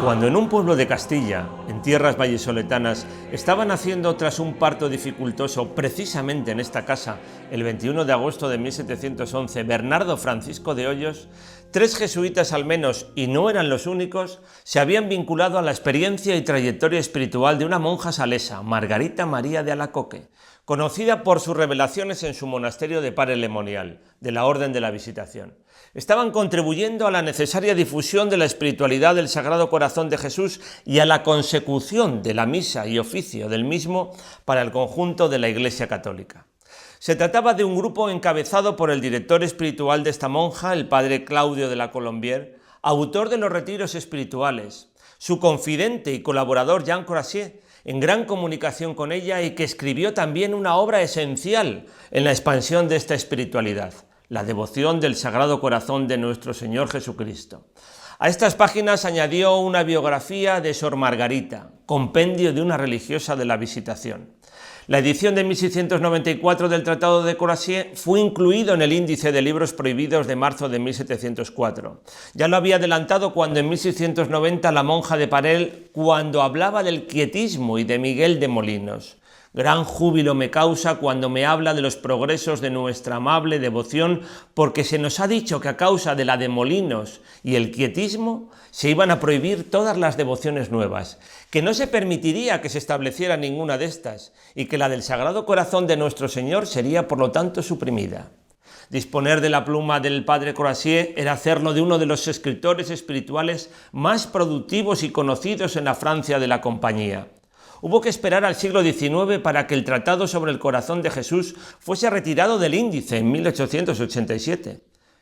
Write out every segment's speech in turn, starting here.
Cuando en un pueblo de Castilla, en tierras vallisoletanas, estaban haciendo tras un parto dificultoso, precisamente en esta casa, el 21 de agosto de 1711, Bernardo Francisco de Hoyos, 3 jesuitas al menos, y no eran los únicos, se habían vinculado a la experiencia y trayectoria espiritual de una monja salesa, Margarita María de Alacoque, conocida por sus revelaciones en su monasterio de Parelemonial, de la Orden de la Visitación. Estaban contribuyendo a la necesaria difusión de la espiritualidad del Sagrado Corazón de Jesús y a la consecución de la misa y oficio del mismo para el conjunto de la Iglesia Católica. Se trataba de un grupo encabezado por el director espiritual de esta monja, el padre Claudio de la Colombière, autor de los retiros espirituales, su confidente y colaborador Jean Courasier, en gran comunicación con ella y que escribió también una obra esencial en la expansión de esta espiritualidad, la devoción del Sagrado Corazón de nuestro Señor Jesucristo. A estas páginas añadió una biografía de Sor Margarita, compendio de una religiosa de la Visitación. La edición de 1694 del Tratado de Courasier fue incluido en el índice de libros prohibidos de marzo de 1704. Ya lo había adelantado cuando en 1690 la monja de Parel, cuando hablaba del quietismo y de Miguel de Molinos. Gran júbilo me causa cuando me habla de los progresos de nuestra amable devoción, porque se nos ha dicho que a causa de la de Molinos y el quietismo se iban a prohibir todas las devociones nuevas, que no se permitiría que se estableciera ninguna de estas y que la del Sagrado Corazón de nuestro Señor sería por lo tanto suprimida. Disponer de la pluma del padre Courasier era hacerlo de uno de los escritores espirituales más productivos y conocidos en la Francia de la Compañía. Hubo que esperar al siglo XIX para que el Tratado sobre el Corazón de Jesús fuese retirado del índice en 1887.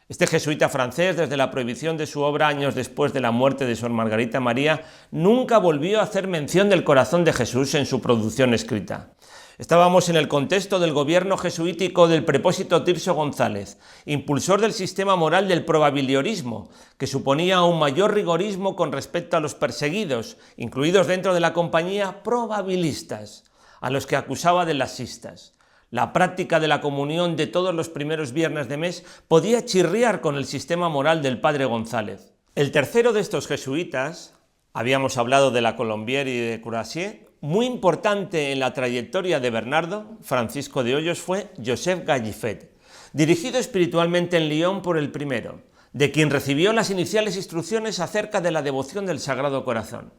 Este jesuita francés, desde la prohibición de su obra años después de la muerte de Sor Margarita María, nunca volvió a hacer mención del Corazón de Jesús en su producción escrita. Estábamos en el contexto del gobierno jesuítico del prepósito Tirso González, impulsor del sistema moral del probabiliorismo, que suponía un mayor rigorismo con respecto a los perseguidos, incluidos dentro de la compañía probabilistas, a los que acusaba de laxistas. La práctica de la comunión de todos los primeros viernes de mes podía chirriar con el sistema moral del padre González. El tercero de estos jesuitas, habíamos hablado de la Colombière y de Courasier, muy importante en la trayectoria de Bernardo Francisco de Hoyos fue Joseph Gallifet, dirigido espiritualmente en Lyon por el primero, de quien recibió las iniciales instrucciones acerca de la devoción del Sagrado Corazón.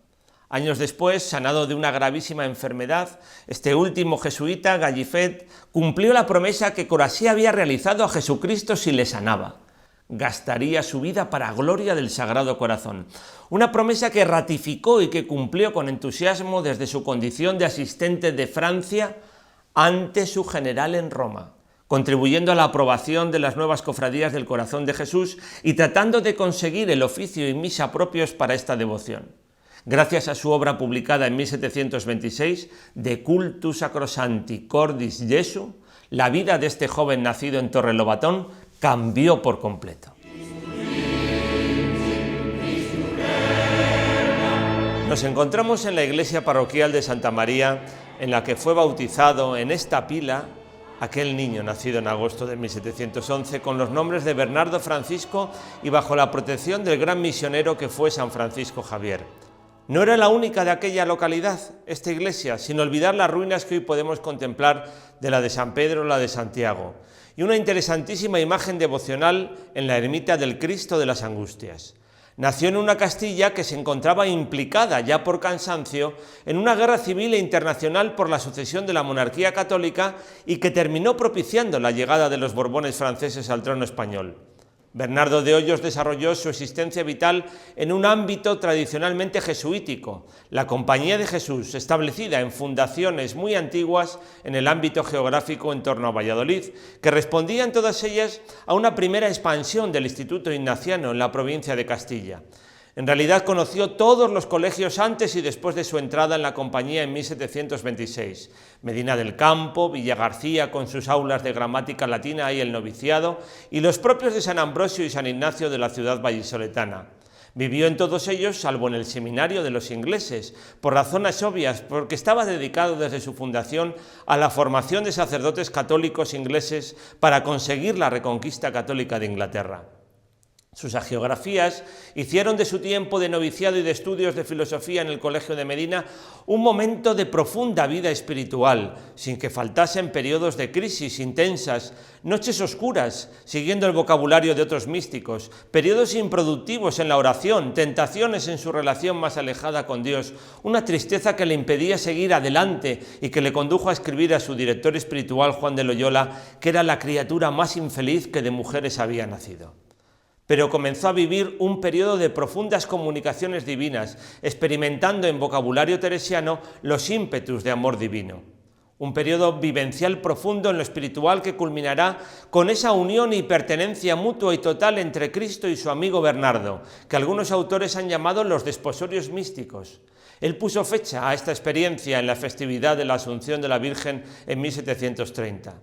Años después, sanado de una gravísima enfermedad, este último jesuita, Gallifet, cumplió la promesa que Courasier había realizado a Jesucristo si le sanaba. Gastaría su vida para gloria del Sagrado Corazón. Una promesa que ratificó y que cumplió con entusiasmo desde su condición de asistente de Francia ante su general en Roma, contribuyendo a la aprobación de las nuevas cofradías del Corazón de Jesús y tratando de conseguir el oficio y misa propios para esta devoción. Gracias a su obra publicada en 1726, De cultu sacrosanti cordis Jesu, la vida de este joven nacido en Torrelobatón cambió por completo. Nos encontramos en la iglesia parroquial de Santa María, en la que fue bautizado en esta pila aquel niño nacido en agosto de 1711 con los nombres de Bernardo Francisco y bajo la protección del gran misionero que fue San Francisco Javier. No era la única de aquella localidad, esta iglesia, sin olvidar las ruinas que hoy podemos contemplar de la de San Pedro o la de Santiago, y una interesantísima imagen devocional en la ermita del Cristo de las Angustias. Nació en una Castilla que se encontraba implicada, ya por cansancio, en una guerra civil e internacional por la sucesión de la monarquía católica y que terminó propiciando la llegada de los Borbones franceses al trono español. Bernardo de Hoyos desarrolló su existencia vital en un ámbito tradicionalmente jesuítico, la Compañía de Jesús, establecida en fundaciones muy antiguas en el ámbito geográfico en torno a Valladolid, que respondían todas ellas a una primera expansión del Instituto Ignaciano en la provincia de Castilla. En realidad conoció todos los colegios antes y después de su entrada en la compañía en 1726. Medina del Campo, Villagarcía con sus aulas de gramática latina y el noviciado, y los propios de San Ambrosio y San Ignacio de la ciudad vallisoletana. Vivió en todos ellos, salvo en el seminario de los ingleses, por razones obvias, porque estaba dedicado desde su fundación a la formación de sacerdotes católicos ingleses para conseguir la reconquista católica de Inglaterra. Sus hagiografías hicieron de su tiempo de noviciado y de estudios de filosofía en el Colegio de Medina un momento de profunda vida espiritual, sin que faltasen periodos de crisis intensas, noches oscuras, siguiendo el vocabulario de otros místicos, periodos improductivos en la oración, tentaciones en su relación más alejada con Dios, una tristeza que le impedía seguir adelante y que le condujo a escribir a su director espiritual, Juan de Loyola, que era la criatura más infeliz que de mujeres había nacido. Pero comenzó a vivir un periodo de profundas comunicaciones divinas, experimentando en vocabulario teresiano los ímpetus de amor divino. Un periodo vivencial profundo en lo espiritual que culminará con esa unión y pertenencia mutua y total entre Cristo y su amigo Bernardo, que algunos autores han llamado los desposorios místicos. Él puso fecha a esta experiencia en la festividad de la Asunción de la Virgen en 1730.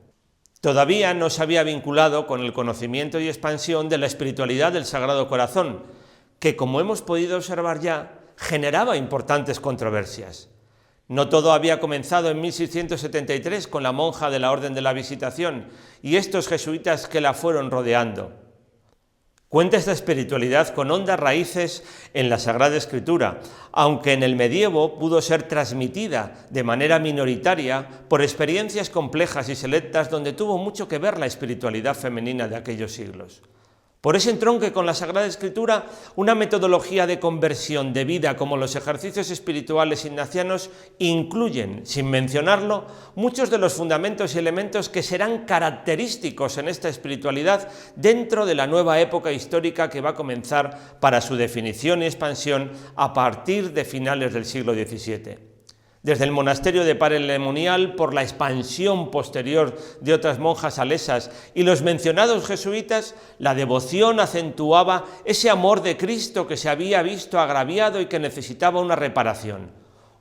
Todavía no se había vinculado con el conocimiento y expansión de la espiritualidad del Sagrado Corazón, que, como hemos podido observar ya, generaba importantes controversias. No todo había comenzado en 1673 con la monja de la Orden de la Visitación y estos jesuitas que la fueron rodeando. Cuenta esta espiritualidad con hondas raíces en la Sagrada Escritura, aunque en el medievo pudo ser transmitida de manera minoritaria por experiencias complejas y selectas donde tuvo mucho que ver la espiritualidad femenina de aquellos siglos. Por ese entronque con la Sagrada Escritura, una metodología de conversión de vida como los ejercicios espirituales ignacianos incluyen, sin mencionarlo, muchos de los fundamentos y elementos que serán característicos en esta espiritualidad dentro de la nueva época histórica que va a comenzar para su definición y expansión a partir de finales del siglo XVII. Desde el monasterio de Paray-le-Monial, por la expansión posterior de otras monjas salesas y los mencionados jesuitas, la devoción acentuaba ese amor de Cristo que se había visto agraviado y que necesitaba una reparación.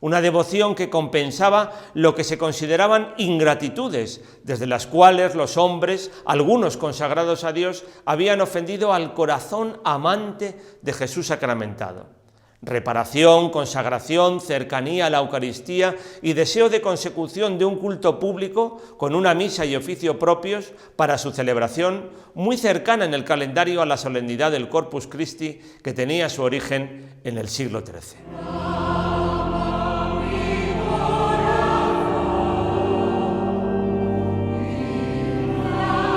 Una devoción que compensaba lo que se consideraban ingratitudes, desde las cuales los hombres, algunos consagrados a Dios, habían ofendido al corazón amante de Jesús sacramentado. Reparación, consagración, cercanía a la Eucaristía y deseo de consecución de un culto público con una misa y oficio propios para su celebración, muy cercana en el calendario a la solemnidad del Corpus Christi que tenía su origen en el siglo XIII.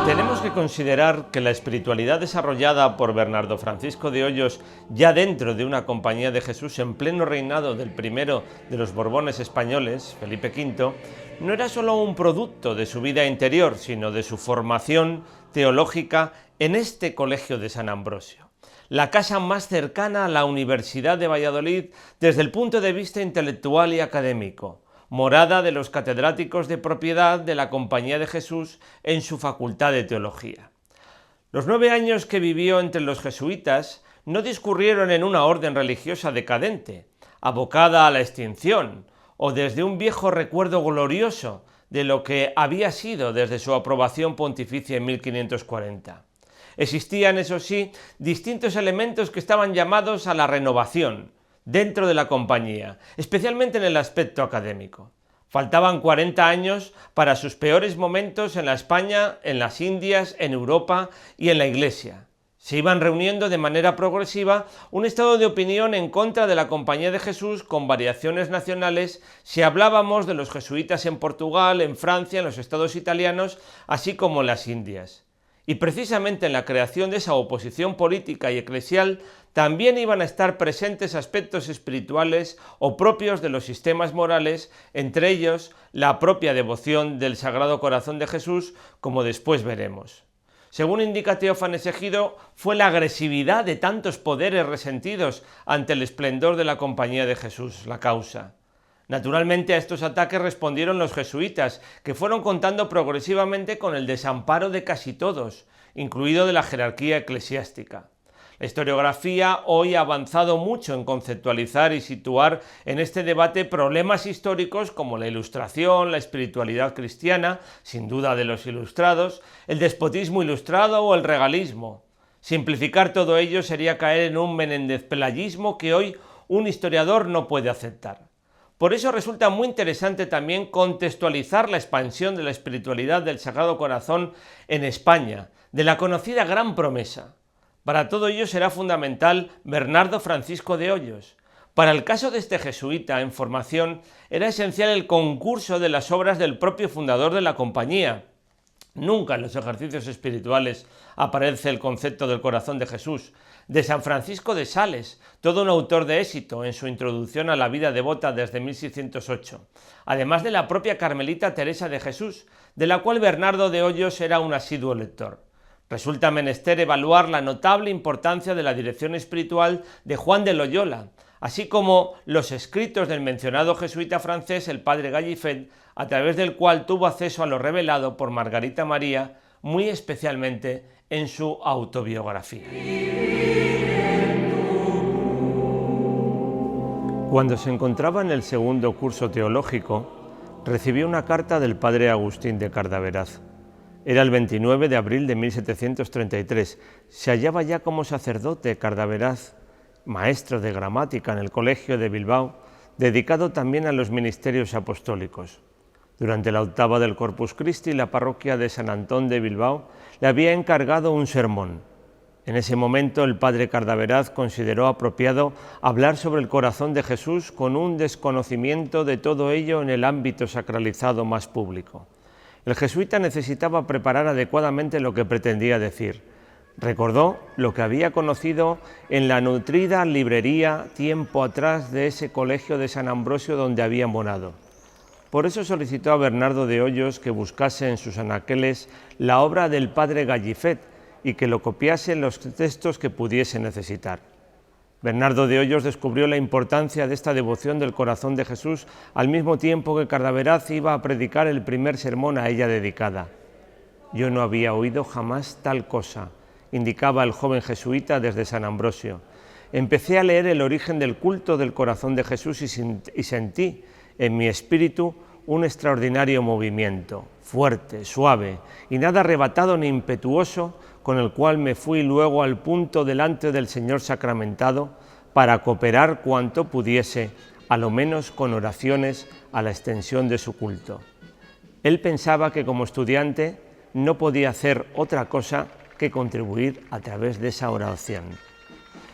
Tenemos que considerar que la espiritualidad desarrollada por Bernardo Francisco de Hoyos ya dentro de una compañía de Jesús en pleno reinado del primero de los Borbones españoles, Felipe V, no era solo un producto de su vida interior, sino de su formación teológica en este colegio de San Ambrosio, la casa más cercana a la Universidad de Valladolid desde el punto de vista intelectual y académico, morada de los catedráticos de propiedad de la Compañía de Jesús en su facultad de teología. Los 9 años que vivió entre los jesuitas no discurrieron en una orden religiosa decadente, abocada a la extinción, o desde un viejo recuerdo glorioso de lo que había sido desde su aprobación pontificia en 1540. Existían, eso sí, distintos elementos que estaban llamados a la renovación dentro de la compañía, especialmente en el aspecto académico. Faltaban 40 años para sus peores momentos en la España, en las Indias, en Europa y en la Iglesia. Se iban reuniendo de manera progresiva un estado de opinión en contra de la Compañía de Jesús con variaciones nacionales si hablábamos de los jesuitas en Portugal, en Francia, en los estados italianos, así como en las Indias. Y precisamente en la creación de esa oposición política y eclesial también iban a estar presentes aspectos espirituales o propios de los sistemas morales, entre ellos la propia devoción del Sagrado Corazón de Jesús, como después veremos. Según indica Teófanes Egido, fue la agresividad de tantos poderes resentidos ante el esplendor de la Compañía de Jesús la causa. Naturalmente a estos ataques respondieron los jesuitas, que fueron contando progresivamente con el desamparo de casi todos, incluido de la jerarquía eclesiástica. La historiografía hoy ha avanzado mucho en conceptualizar y situar en este debate problemas históricos como la Ilustración, la espiritualidad cristiana, sin duda de los ilustrados, el despotismo ilustrado o el regalismo. Simplificar todo ello sería caer en un menendezpelayismo que hoy un historiador no puede aceptar. Por eso resulta muy interesante también contextualizar la expansión de la espiritualidad del Sagrado Corazón en España, de la conocida Gran Promesa. Para todo ello será fundamental Bernardo Francisco de Hoyos. Para el caso de este jesuita en formación, era esencial el concurso de las obras del propio fundador de la compañía. Nunca en los ejercicios espirituales aparece el concepto del corazón de Jesús. De San Francisco de Sales, todo un autor de éxito en su introducción a la vida devota desde 1608, además de la propia Carmelita Teresa de Jesús, de la cual Bernardo de Hoyos era un asiduo lector. Resulta menester evaluar la notable importancia de la dirección espiritual de Juan de Loyola, así como los escritos del mencionado jesuita francés, el padre Gallifet, a través del cual tuvo acceso a lo revelado por Margarita María, muy especialmente en su autobiografía. Cuando se encontraba en el segundo curso teológico, recibió una carta del padre Agustín de Cardaveraz. Era el 29 de abril de 1733. Se hallaba ya como sacerdote Cardaveraz, maestro de gramática en el Colegio de Bilbao, dedicado también a los ministerios apostólicos. Durante la octava del Corpus Christi, la parroquia de San Antón de Bilbao le había encargado un sermón. En ese momento el padre Cardaveraz consideró apropiado hablar sobre el corazón de Jesús con un desconocimiento de todo ello en el ámbito sacralizado más público. El jesuita necesitaba preparar adecuadamente lo que pretendía decir. Recordó lo que había conocido en la nutrida librería tiempo atrás de ese colegio de San Ambrosio donde había morado. Por eso solicitó a Bernardo de Hoyos que buscase en sus anaqueles la obra del padre Gallifet y que lo copiase en los textos que pudiese necesitar. Bernardo de Hoyos descubrió la importancia de esta devoción del corazón de Jesús al mismo tiempo que Cardaveraz iba a predicar el primer sermón a ella dedicada. Yo no había oído jamás tal cosa, indicaba el joven jesuita desde San Ambrosio. Empecé a leer el origen del culto del corazón de Jesús y sentí en mi espíritu un extraordinario movimiento, fuerte, suave y nada arrebatado ni impetuoso, con el cual me fui luego al punto delante del Señor sacramentado para cooperar cuanto pudiese, a lo menos con oraciones, a la extensión de su culto. Él pensaba que como estudiante no podía hacer otra cosa que contribuir a través de esa oración.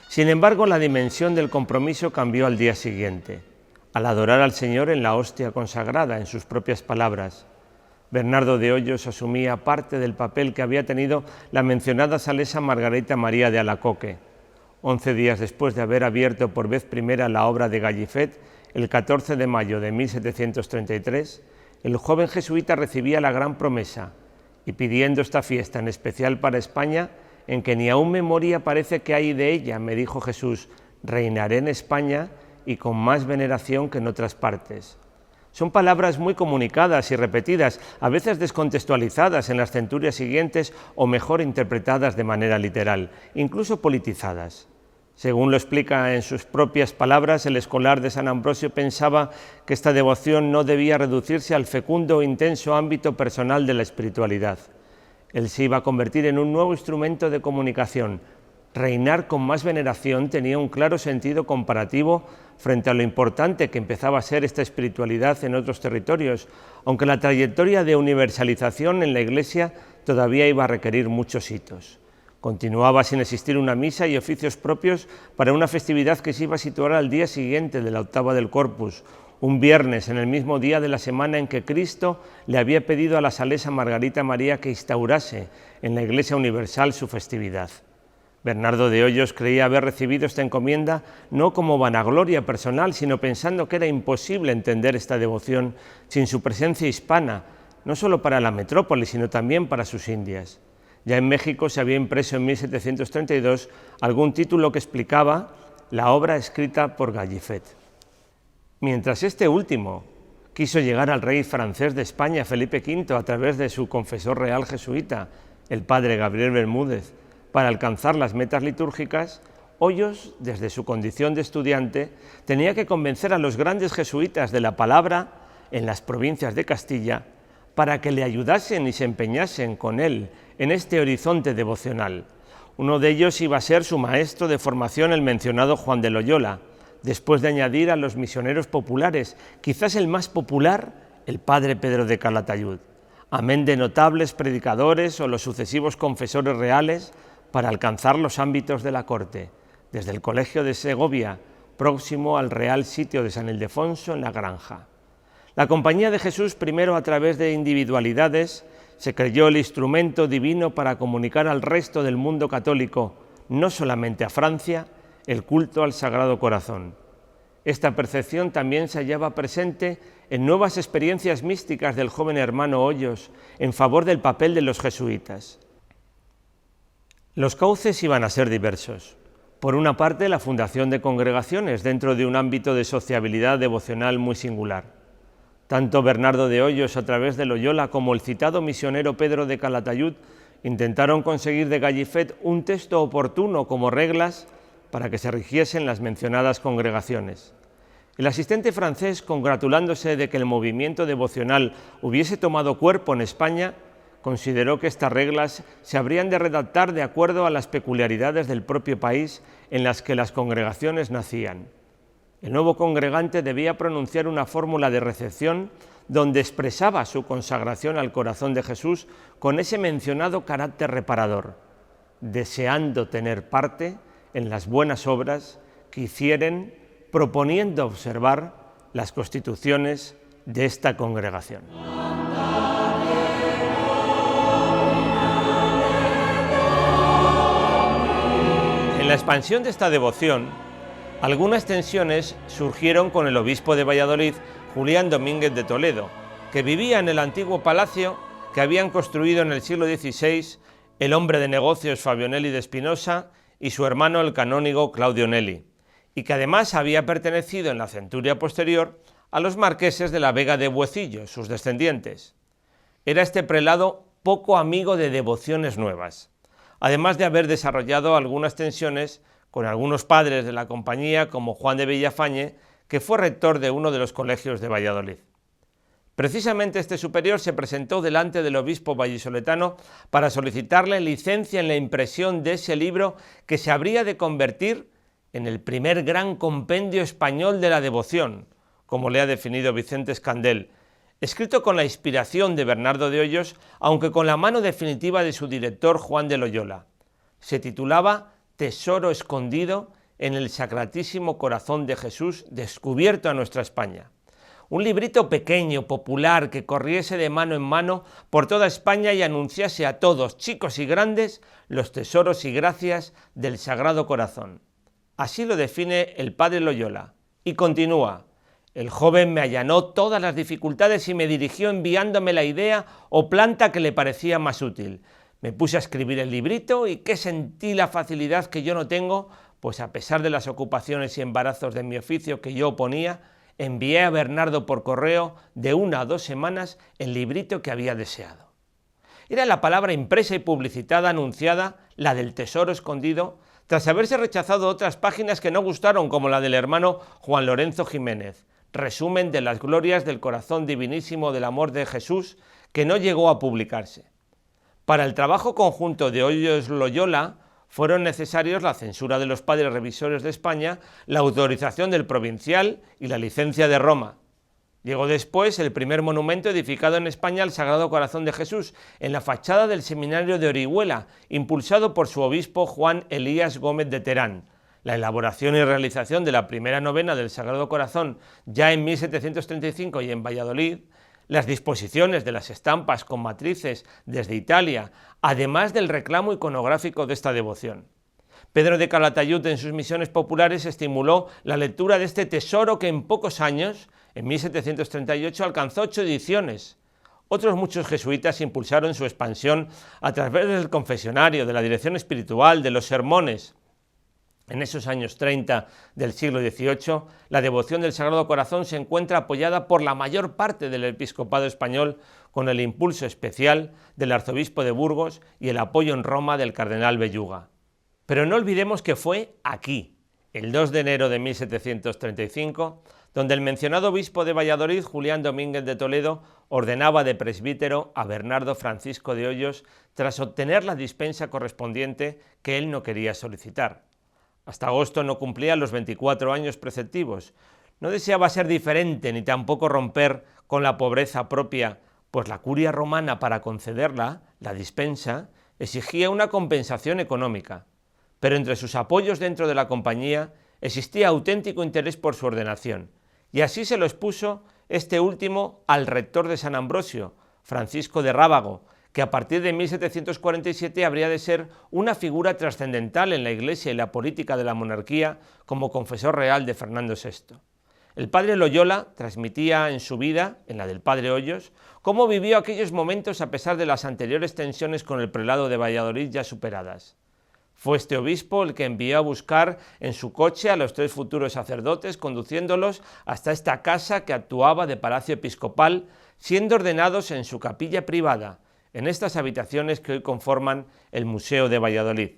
Sin embargo, la dimensión del compromiso cambió al día siguiente, al adorar al Señor en la hostia consagrada, en sus propias palabras. Bernardo de Hoyos asumía parte del papel que había tenido la mencionada salesa Margarita María de Alacoque. 11 días después de haber abierto por vez primera la obra de Gallifet, el 14 de mayo de 1733, el joven jesuita recibía la gran promesa y pidiendo esta fiesta en especial para España, en que ni aún memoria parece que hay de ella, me dijo Jesús, reinaré en España y con más veneración que en otras partes. Son palabras muy comunicadas y repetidas, a veces descontextualizadas en las centurias siguientes o mejor interpretadas de manera literal, incluso politizadas. Según lo explica en sus propias palabras, el escolar de San Ambrosio pensaba que esta devoción no debía reducirse al fecundo e intenso ámbito personal de la espiritualidad. Él se iba a convertir en un nuevo instrumento de comunicación. Reinar con más veneración tenía un claro sentido comparativo frente a lo importante que empezaba a ser esta espiritualidad en otros territorios, aunque la trayectoria de universalización en la Iglesia todavía iba a requerir muchos hitos. Continuaba sin existir una misa y oficios propios para una festividad que se iba a situar al día siguiente de la octava del Corpus, un viernes, en el mismo día de la semana en que Cristo le había pedido a la salesa Margarita María que instaurase en la Iglesia Universal su festividad. Bernardo de Hoyos creía haber recibido esta encomienda no como vanagloria personal, sino pensando que era imposible entender esta devoción sin su presencia hispana, no solo para la metrópoli, sino también para sus Indias. Ya en México se había impreso en 1732 algún título que explicaba la obra escrita por Gallifet. Mientras este último quiso llegar al rey francés de España, Felipe V, a través de su confesor real jesuita, el padre Gabriel Bermúdez, para alcanzar las metas litúrgicas, Hoyos, desde su condición de estudiante, tenía que convencer a los grandes jesuitas de la palabra en las provincias de Castilla para que le ayudasen y se empeñasen con él en este horizonte devocional. Uno de ellos iba a ser su maestro de formación, el mencionado Juan de Loyola, después de añadir a los misioneros populares, quizás el más popular, el padre Pedro de Calatayud. Amén de notables predicadores o los sucesivos confesores reales, para alcanzar los ámbitos de la corte, desde el Colegio de Segovia, próximo al Real Sitio de San Ildefonso en la Granja. La Compañía de Jesús, primero a través de individualidades, se creyó el instrumento divino para comunicar al resto del mundo católico, no solamente a Francia, el culto al Sagrado Corazón. Esta percepción también se hallaba presente en nuevas experiencias místicas del joven hermano Hoyos en favor del papel de los jesuitas. Los cauces iban a ser diversos. Por una parte, la fundación de congregaciones dentro de un ámbito de sociabilidad devocional muy singular. Tanto Bernardo de Hoyos a través de Loyola como el citado misionero Pedro de Calatayud intentaron conseguir de Gallifet un texto oportuno como reglas para que se rigiesen las mencionadas congregaciones. El asistente francés, congratulándose de que el movimiento devocional hubiese tomado cuerpo en España, consideró que estas reglas se habrían de redactar de acuerdo a las peculiaridades del propio país en las que las congregaciones nacían. El nuevo congregante debía pronunciar una fórmula de recepción donde expresaba su consagración al corazón de Jesús con ese mencionado carácter reparador, deseando tener parte en las buenas obras que hicieren, proponiendo observar las constituciones de esta congregación. En la expansión de esta devoción, algunas tensiones surgieron con el obispo de Valladolid, Julián Domínguez de Toledo, que vivía en el antiguo palacio que habían construido en el siglo XVI el hombre de negocios Fabio Nelli de Espinosa y su hermano el canónigo Claudio Nelli, y que además había pertenecido en la centuria posterior a los marqueses de la Vega de Buecillo, sus descendientes. Era este prelado poco amigo de devociones nuevas, además de haber desarrollado algunas tensiones con algunos padres de la compañía como Juan de Villafañe, que fue rector de uno de los colegios de Valladolid. Precisamente este superior se presentó delante del obispo vallisoletano para solicitarle licencia en la impresión de ese libro que se habría de convertir en el primer gran compendio español de la devoción, como le ha definido Vicente Escandel, escrito con la inspiración de Bernardo de Hoyos, aunque con la mano definitiva de su director Juan de Loyola. Se titulaba Tesoro escondido en el Sacratísimo Corazón de Jesús descubierto a nuestra España. Un librito pequeño, popular, que corriese de mano en mano por toda España y anunciase a todos, chicos y grandes, los tesoros y gracias del Sagrado Corazón. Así lo define el padre Loyola. Y continúa: el joven me allanó todas las dificultades y me dirigió enviándome la idea o planta que le parecía más útil. Me puse a escribir el librito y que sentí la facilidad que yo no tengo, pues a pesar de las ocupaciones y embarazos de mi oficio que yo oponía, envié a Bernardo por correo de 1 a 2 semanas el librito que había deseado. Era la palabra impresa y publicitada anunciada, la del tesoro escondido, tras haberse rechazado otras páginas que no gustaron, como la del hermano Juan Lorenzo Jiménez, resumen de las glorias del corazón divinísimo del amor de Jesús, que no llegó a publicarse. Para el trabajo conjunto de Hoyos Loyola fueron necesarios la censura de los padres revisores de España, la autorización del provincial y la licencia de Roma. Llegó después el primer monumento edificado en España al Sagrado Corazón de Jesús, en la fachada del seminario de Orihuela, impulsado por su obispo Juan Elías Gómez de Terán. La elaboración y realización de la primera novena del Sagrado Corazón ya en 1735 y en Valladolid, las disposiciones de las estampas con matrices desde Italia, además del reclamo iconográfico de esta devoción. Pedro de Calatayud, en sus misiones populares, estimuló la lectura de este tesoro que en pocos años, en 1738, alcanzó 8 ediciones. Otros muchos jesuitas impulsaron su expansión a través del confesionario, de la dirección espiritual, de los sermones. En esos años 30 del siglo XVIII, la devoción del Sagrado Corazón se encuentra apoyada por la mayor parte del episcopado español, con el impulso especial del arzobispo de Burgos y el apoyo en Roma del cardenal Belluga. Pero no olvidemos que fue aquí, el 2 de enero de 1735, donde el mencionado obispo de Valladolid, Julián Domínguez de Toledo, ordenaba de presbítero a Bernardo Francisco de Hoyos tras obtener la dispensa correspondiente que él no quería solicitar. Hasta agosto no cumplía los 24 años preceptivos. No deseaba ser diferente ni tampoco romper con la pobreza propia, pues la curia romana, para concederla, la dispensa, exigía una compensación económica, pero entre sus apoyos dentro de la compañía existía auténtico interés por su ordenación, y así se lo expuso este último al rector de San Ambrosio, Francisco de Rábago, que a partir de 1747 habría de ser una figura trascendental en la Iglesia y la política de la monarquía como confesor real de Fernando VI. El padre Loyola transmitía en su vida, en la del padre Hoyos, cómo vivió aquellos momentos a pesar de las anteriores tensiones con el prelado de Valladolid ya superadas. Fue este obispo el que envió a buscar en su coche a los 3 futuros sacerdotes, conduciéndolos hasta esta casa que actuaba de palacio episcopal, siendo ordenados en su capilla privada, en estas habitaciones que hoy conforman el Museo de Valladolid.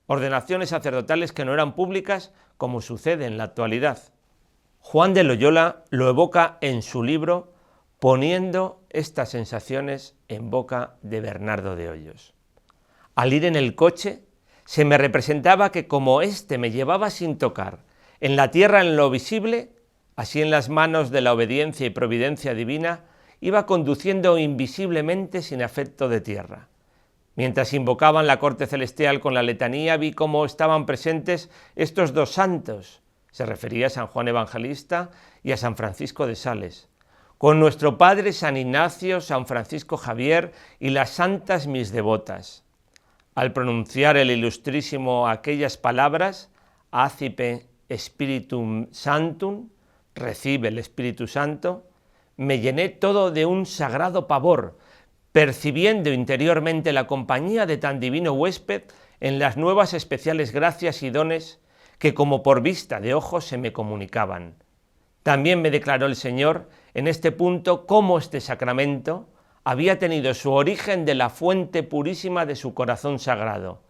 Ordenaciones sacerdotales que no eran públicas, como sucede en la actualidad. Juan de Loyola lo evoca en su libro, poniendo estas sensaciones en boca de Bernardo de Hoyos. Al ir en el coche, se me representaba que como éste me llevaba sin tocar, en la tierra en lo visible, así en las manos de la obediencia y providencia divina, iba conduciendo invisiblemente sin afecto de tierra. Mientras invocaban la corte celestial con la letanía, vi cómo estaban presentes estos 2 santos, se refería a San Juan Evangelista y a San Francisco de Sales, con nuestro padre San Ignacio, San Francisco Javier y las santas mis devotas. Al pronunciar el ilustrísimo aquellas palabras, Acipe Spiritum Sanctum, recibe el Espíritu Santo, me llené todo de un sagrado pavor, percibiendo interiormente la compañía de tan divino huésped en las nuevas especiales gracias y dones que como por vista de ojos se me comunicaban. También me declaró el Señor en este punto cómo este sacramento había tenido su origen de la fuente purísima de su corazón sagrado,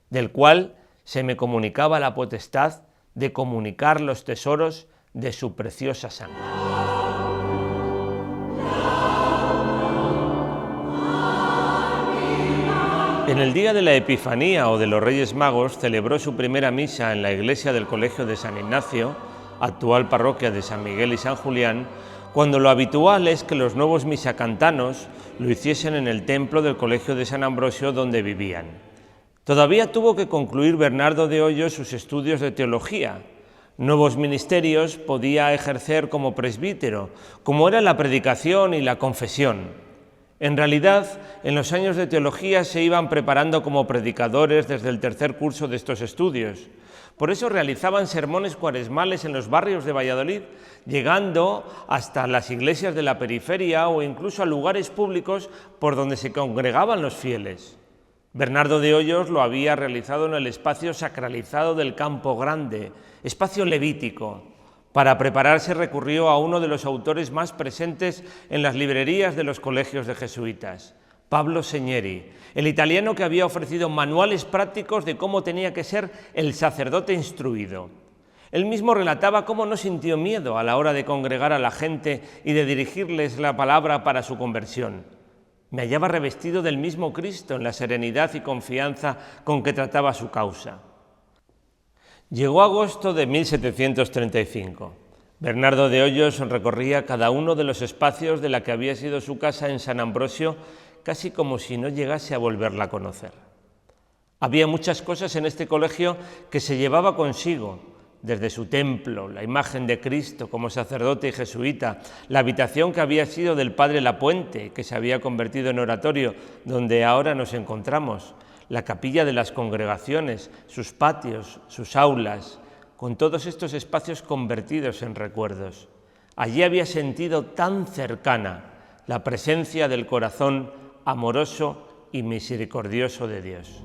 del cual se me comunicaba la potestad de comunicar los tesoros de su preciosa sangre. En el día de la Epifanía o de los Reyes Magos celebró su primera misa en la iglesia del Colegio de San Ignacio, actual parroquia de San Miguel y San Julián, cuando lo habitual es que los nuevos misacantanos lo hiciesen en el templo del Colegio de San Ambrosio donde vivían. Todavía tuvo que concluir Bernardo de Hoyos sus estudios de teología. Nuevos ministerios podía ejercer como presbítero, como era la predicación y la confesión. En realidad, en los años de teología se iban preparando como predicadores desde el 3er curso de estos estudios. Por eso realizaban sermones cuaresmales en los barrios de Valladolid, llegando hasta las iglesias de la periferia o incluso a lugares públicos por donde se congregaban los fieles. Bernardo de Hoyos lo había realizado en el espacio sacralizado del Campo Grande, espacio levítico. Para prepararse recurrió a uno de los autores más presentes en las librerías de los colegios de jesuitas, Pablo Segneri, el italiano que había ofrecido manuales prácticos de cómo tenía que ser el sacerdote instruido. Él mismo relataba cómo no sintió miedo a la hora de congregar a la gente y de dirigirles la palabra para su conversión. Me hallaba revestido del mismo Cristo en la serenidad y confianza con que trataba su causa. Llegó agosto de 1735. Bernardo de Hoyos recorría cada uno de los espacios de la que había sido su casa en San Ambrosio, casi como si no llegase a volverla a conocer. Había muchas cosas en este colegio que se llevaba consigo, desde su templo, la imagen de Cristo como sacerdote y jesuita, la habitación que había sido del padre Lapuente, que se había convertido en oratorio, donde ahora nos encontramos, la capilla de las congregaciones, sus patios, sus aulas, con todos estos espacios convertidos en recuerdos. Allí había sentido tan cercana la presencia del corazón amoroso y misericordioso de Dios.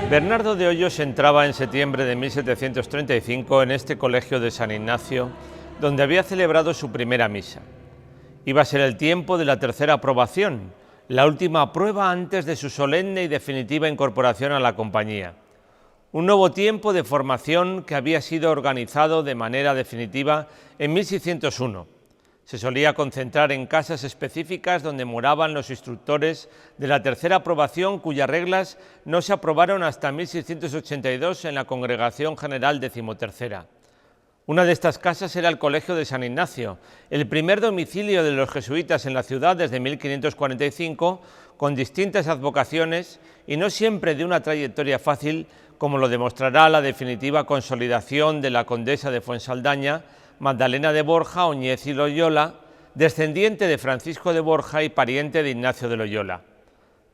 Bernardo de Hoyos entraba en septiembre de 1735 en este colegio de San Ignacio, donde había celebrado su primera misa. Iba a ser el tiempo de la tercera aprobación, la última prueba antes de su solemne y definitiva incorporación a la compañía. Un nuevo tiempo de formación que había sido organizado de manera definitiva en 1601. Se solía concentrar en casas específicas donde moraban los instructores de la tercera aprobación, cuyas reglas no se aprobaron hasta 1682 en la Congregación General XIII. Una de estas casas era el Colegio de San Ignacio, el primer domicilio de los jesuitas en la ciudad desde 1545, con distintas advocaciones y no siempre de una trayectoria fácil, como lo demostrará la definitiva consolidación de la condesa de Fuensaldaña, Magdalena de Borja Oñez y Loyola, descendiente de Francisco de Borja y pariente de Ignacio de Loyola.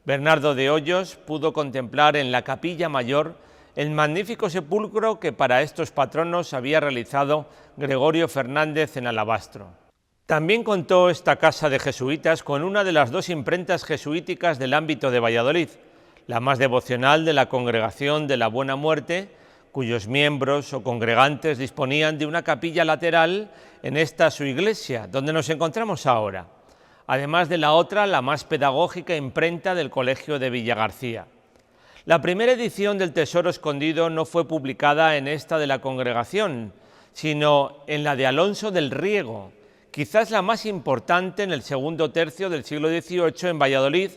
Bernardo de Hoyos pudo contemplar en la capilla mayor el magnífico sepulcro que para estos patronos había realizado Gregorio Fernández en alabastro. También contó esta casa de jesuitas con una de las dos imprentas jesuíticas del ámbito de Valladolid, la más devocional de la Congregación de la Buena Muerte, cuyos miembros o congregantes disponían de una capilla lateral en esta su iglesia, donde nos encontramos ahora, además de la otra, la más pedagógica imprenta del Colegio de Villagarcía. La primera edición del Tesoro Escondido no fue publicada en esta de la congregación, sino en la de Alonso del Riego, quizás la más importante en el segundo tercio del siglo XVIII en Valladolid,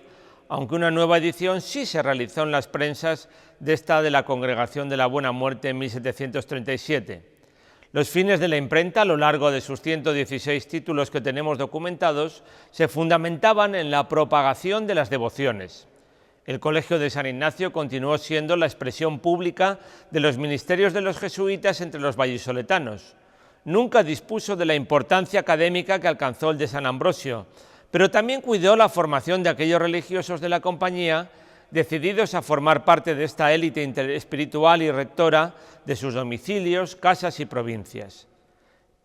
aunque una nueva edición sí se realizó en las prensas de esta de la Congregación de la Buena Muerte en 1737. Los fines de la imprenta, a lo largo de sus 116 títulos que tenemos documentados, se fundamentaban en la propagación de las devociones. El Colegio de San Ignacio continuó siendo la expresión pública de los ministerios de los jesuitas entre los vallisoletanos. Nunca dispuso de la importancia académica que alcanzó el de San Ambrosio, pero también cuidó la formación de aquellos religiosos de la compañía decididos a formar parte de esta élite espiritual y rectora de sus domicilios, casas y provincias.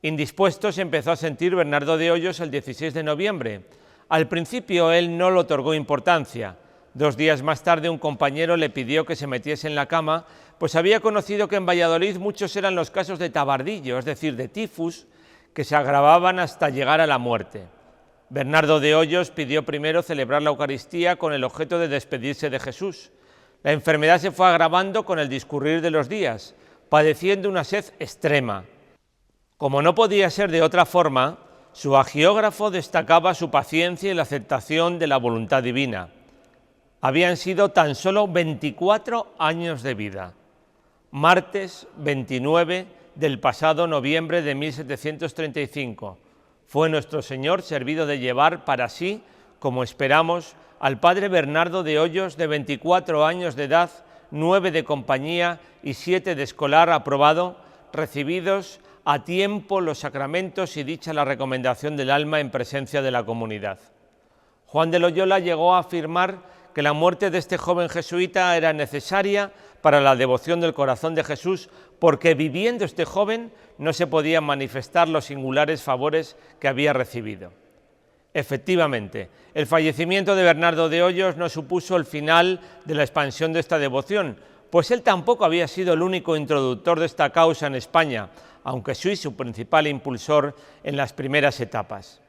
Indispuesto se empezó a sentir Bernardo de Hoyos el 16 de noviembre. Al principio él no le otorgó importancia. 2 días más tarde un compañero le pidió que se metiese en la cama, pues había conocido que en Valladolid muchos eran los casos de tabardillo, es decir, de tifus, que se agravaban hasta llegar a la muerte. Bernardo de Hoyos pidió primero celebrar la Eucaristía con el objeto de despedirse de Jesús. La enfermedad se fue agravando con el discurrir de los días, padeciendo una sed extrema. Como no podía ser de otra forma, su agiógrafo destacaba su paciencia y la aceptación de la voluntad divina. Habían sido tan solo 24 años de vida. Martes 29 del pasado noviembre de 1735, fue nuestro Señor servido de llevar para sí, como esperamos, al padre Bernardo de Hoyos, de 24 años de edad, 9 de compañía y 7 de escolar aprobado, recibidos a tiempo los sacramentos y dicha la recomendación del alma en presencia de la comunidad. Juan de Loyola llegó a afirmar que la muerte de este joven jesuita era necesaria para la devoción del corazón de Jesús, porque viviendo este joven no se podían manifestar los singulares favores que había recibido. Efectivamente, el fallecimiento de Bernardo de Hoyos no supuso el final de la expansión de esta devoción, pues él tampoco había sido el único introductor de esta causa en España, aunque sí su principal impulsor en las primeras etapas.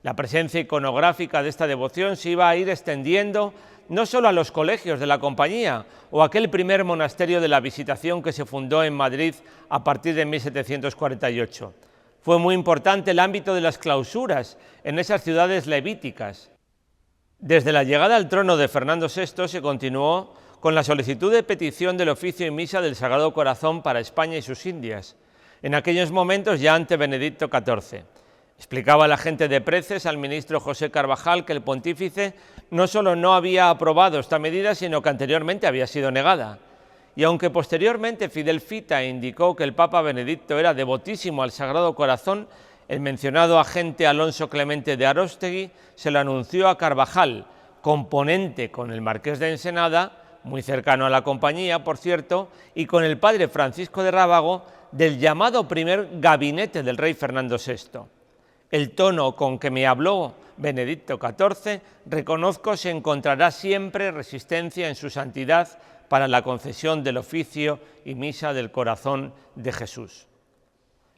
La presencia iconográfica de esta devoción se iba a ir extendiendo no solo a los colegios de la compañía o aquel primer monasterio de la Visitación que se fundó en Madrid a partir de 1748. Fue muy importante el ámbito de las clausuras en esas ciudades levíticas. Desde la llegada al trono de Fernando VI se continuó con la solicitud de petición del oficio y misa del Sagrado Corazón para España y sus Indias, en aquellos momentos ya ante Benedicto XIV. Explicaba el agente de preces al ministro José Carvajal que el pontífice no solo no había aprobado esta medida, sino que anteriormente había sido negada. Y aunque posteriormente Fidel Fita indicó que el Papa Benedicto era devotísimo al Sagrado Corazón, el mencionado agente Alonso Clemente de Aróstegui se lo anunció a Carvajal, componente con el marqués de Ensenada, muy cercano a la compañía, por cierto, y con el padre Francisco de Rábago, del llamado primer gabinete del rey Fernando VI. El tono con que me habló Benedicto XIV, reconozco, se encontrará siempre resistencia en su santidad para la concesión del oficio y misa del corazón de Jesús.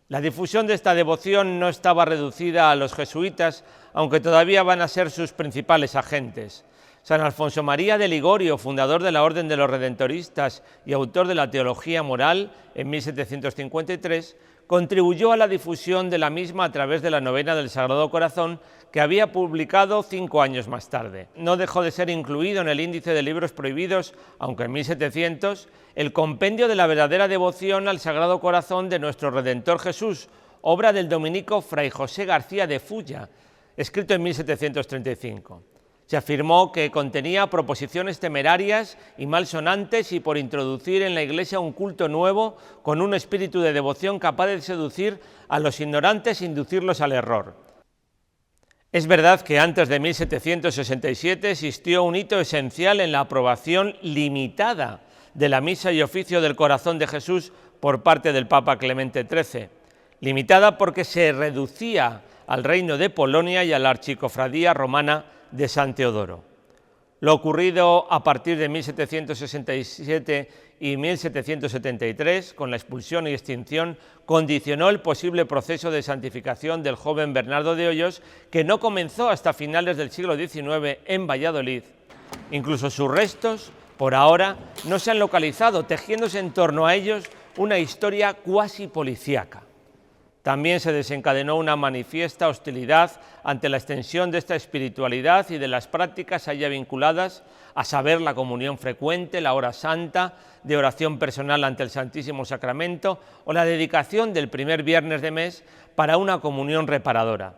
La difusión de esta devoción no estaba reducida a los jesuitas, aunque todavía van a ser sus principales agentes. San Alfonso María de Ligorio, fundador de la Orden de los Redentoristas y autor de la Teología Moral en 1753, contribuyó a la difusión de la misma a través de la Novena del Sagrado Corazón, que había publicado 5 años más tarde. No dejó de ser incluido en el índice de libros prohibidos, aunque en 1700, el Compendio de la verdadera devoción al Sagrado Corazón de nuestro Redentor Jesús, obra del dominico Fray José García de Fulla, escrito en 1735. Se afirmó que contenía proposiciones temerarias y malsonantes y por introducir en la Iglesia un culto nuevo con un espíritu de devoción capaz de seducir a los ignorantes e inducirlos al error. Es verdad que antes de 1767 existió un hito esencial en la aprobación limitada de la misa y oficio del Corazón de Jesús por parte del Papa Clemente XIII, limitada porque se reducía al reino de Polonia y a la archicofradía romana de San Teodoro. Lo ocurrido a partir de 1767 y 1773, con la expulsión y extinción, condicionó el posible proceso de santificación del joven Bernardo de Hoyos, que no comenzó hasta finales del siglo XIX en Valladolid. Incluso sus restos, por ahora, no se han localizado, tejiéndose en torno a ellos una historia cuasi policíaca. También se desencadenó una manifiesta hostilidad ante la extensión de esta espiritualidad y de las prácticas allá vinculadas, a saber, la comunión frecuente, la hora santa, de oración personal ante el Santísimo Sacramento o la dedicación del primer viernes de mes para una comunión reparadora.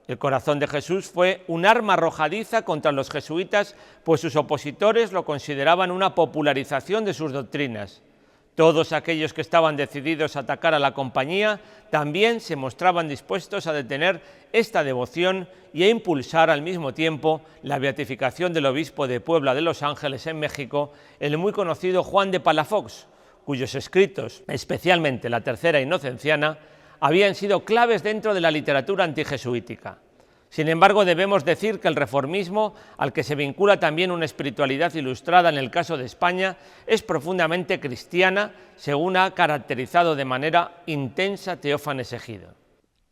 El Corazón de Jesús fue un arma arrojadiza contra los jesuitas, pues sus opositores lo consideraban una popularización de sus doctrinas. Todos aquellos que estaban decididos a atacar a la compañía también se mostraban dispuestos a detener esta devoción y a impulsar al mismo tiempo la beatificación del obispo de Puebla de Los Ángeles en México, el muy conocido Juan de Palafox, cuyos escritos, especialmente la Tercera Inocenciana, habían sido claves dentro de la literatura antijesuítica. Sin embargo, debemos decir que el reformismo, al que se vincula también una espiritualidad ilustrada en el caso de España, es profundamente cristiana, según ha caracterizado de manera intensa Teófanes Egido.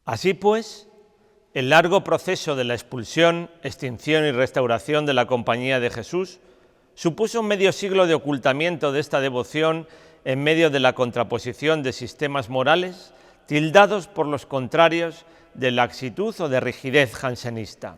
Así pues, el largo proceso de la expulsión, extinción y restauración de la Compañía de Jesús supuso un medio siglo de ocultamiento de esta devoción en medio de la contraposición de sistemas morales tildados por los contrarios de laxitud o de rigidez jansenista.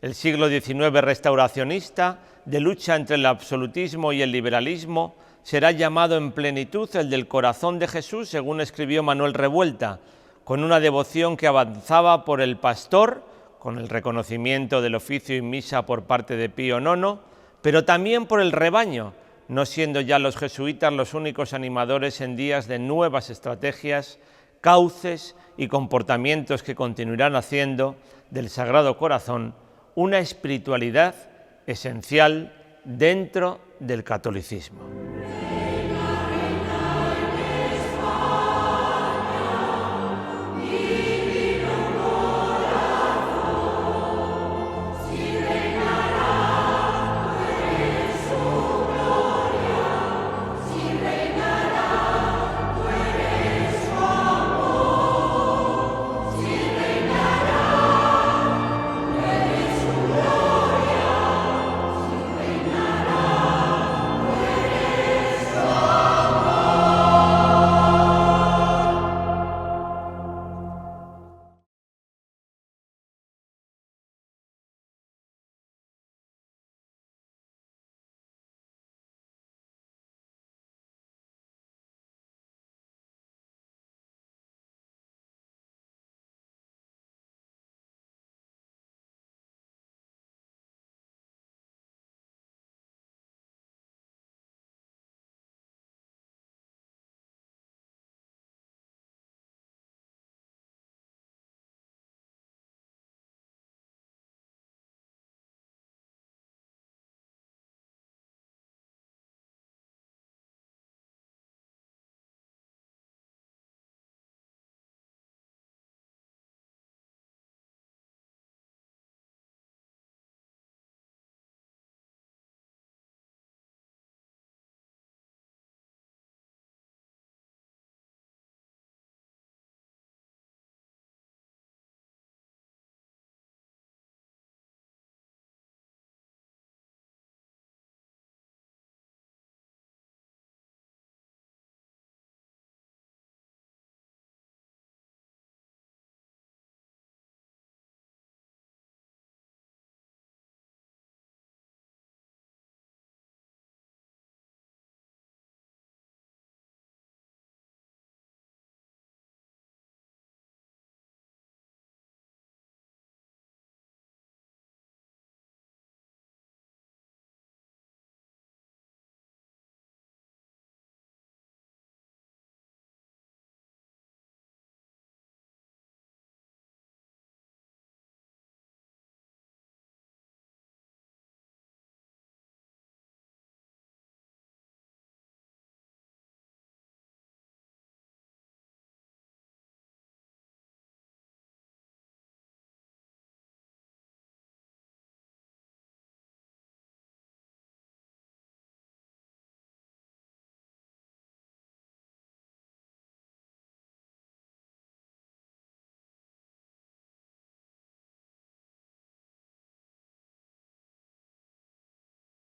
El siglo XIX restauracionista, de lucha entre el absolutismo y el liberalismo, será llamado en plenitud el del Corazón de Jesús, según escribió Manuel Revuelta, con una devoción que avanzaba por el pastor, con el reconocimiento del oficio y misa por parte de Pío IX, pero también por el rebaño, no siendo ya los jesuitas los únicos animadores en días de nuevas estrategias, cauces y comportamientos que continuarán haciendo del Sagrado Corazón una espiritualidad esencial dentro del catolicismo.